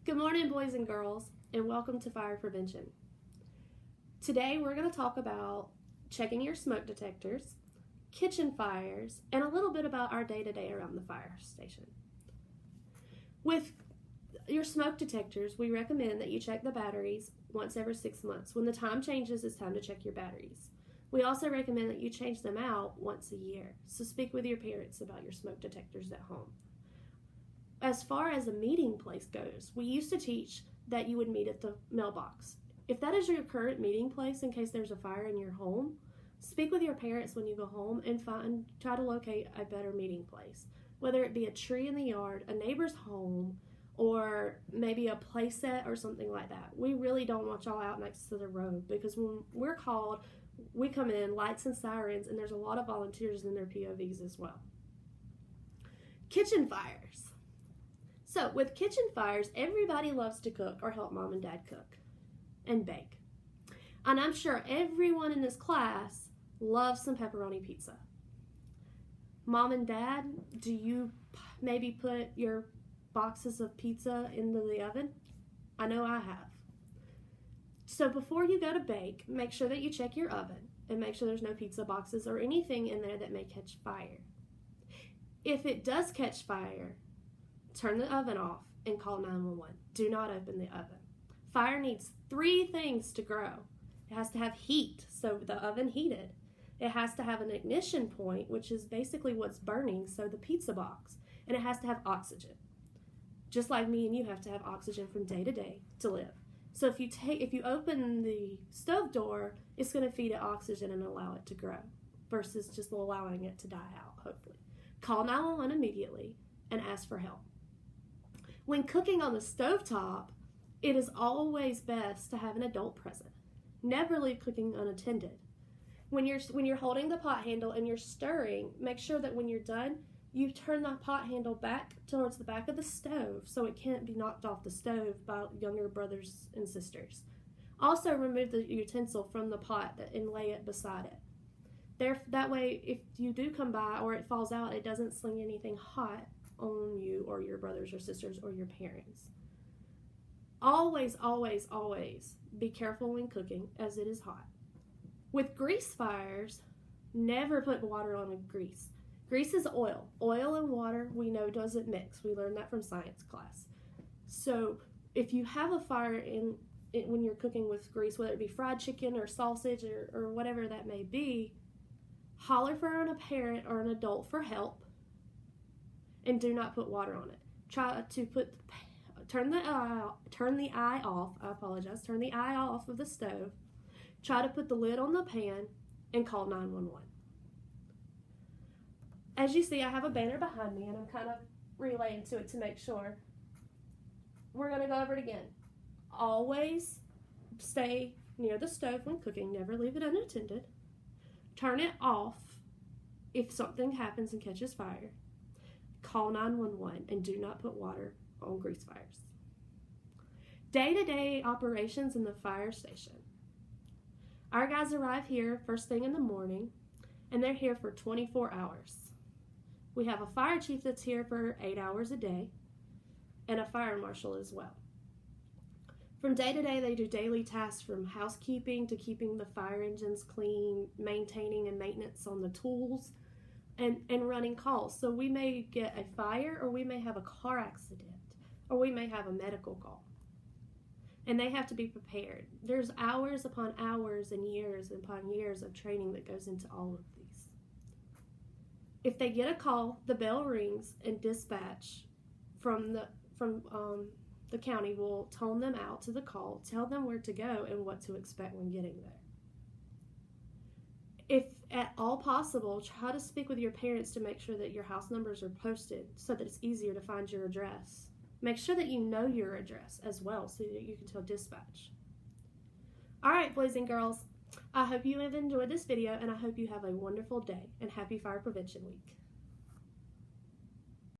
Good morning, boys and girls, and welcome to Fire Prevention. Today we're going to talk about checking your smoke detectors, kitchen fires, and a little bit about our day-to-day around the fire station. With your smoke detectors, we recommend that you check the batteries once every 6 months. When the time changes, it's time to check your batteries. We also recommend that you change them out once a year, so speak with your parents about your smoke detectors at home. As far as a meeting place goes, we used to teach that you would meet at the mailbox. If that is your current meeting place in case there's a fire in your home, speak with your parents when you go home and try to locate a better meeting place. Whether it be a tree in the yard, a neighbor's home, or maybe a play set or something like that. We really don't want y'all out next to the road because when we're called, we come in, lights and sirens, and there's a lot of volunteers in their POVs as well. Kitchen fires. So with kitchen fires, everybody loves to cook or help mom and dad cook and bake. And I'm sure everyone in this class loves some pepperoni pizza. Mom and dad, do you maybe put your boxes of pizza into the oven? I know I have. So before you go to bake, make sure that you check your oven and make sure there's no pizza boxes or anything in there that may catch fire. If it does catch fire, turn the oven off and call 911. Do not open the oven. Fire needs 3 things to grow. It has to have heat, so the oven heated. It has to have an ignition point, which is basically what's burning, so the pizza box. And it has to have oxygen. Just like me and you have to have oxygen from day to day to live. So if you open the stove door, it's going to feed it oxygen and allow it to grow versus just allowing it to die out, hopefully. Call 911 immediately and ask for help. When cooking on the stovetop, it is always best to have an adult present. Never leave cooking unattended. When you're holding the pot handle and you're stirring, make sure that when you're done, you turn the pot handle back towards the back of the stove so it can't be knocked off the stove by younger brothers and sisters. Also, remove the utensil from the pot and lay it beside it. That way, if you do come by or it falls out, it doesn't sling anything hot on you or your brothers or sisters or your parents. Always, always, always be careful when cooking as it is hot. With grease fires, never put water on a grease. Grease is oil. Oil and water, we know, doesn't mix. We learned that from science class. So if you have a fire when you're cooking with grease, whether it be fried chicken or sausage or whatever that may be, holler for a parent or an adult for help and do not put water on it. Try to turn the eye off. I apologize. Turn the eye off of the stove. Try to put the lid on the pan and call 911. As you see, I have a banner behind me, and I'm kind of relaying to it to make sure. We're going to go over it again. Always stay near the stove when cooking. Never leave it unattended. Turn it off if something happens and catches fire. Call 911 and do not put water on grease fires. Day-to-day operations in the fire station. Our guys arrive here first thing in the morning, and they're here for 24 hours. We have a fire chief that's here for 8 hours a day, and a fire marshal as well. From day to day, they do daily tasks from housekeeping to keeping the fire engines clean, maintaining and maintenance on the tools, and running calls. So we may get a fire, or we may have a car accident, or we may have a medical call. And they have to be prepared. There's hours upon hours and years upon years of training that goes into all of these. If they get a call, the bell rings, and dispatch from the county will tone them out to the call, tell them where to go and what to expect when getting there. If at all possible, try to speak with your parents to make sure that your house numbers are posted so that it's easier to find your address. Make sure that you know your address as well so that you can tell dispatch. All right, boys and girls, I hope you have enjoyed this video, and I hope you have a wonderful day, and happy Fire Prevention Week.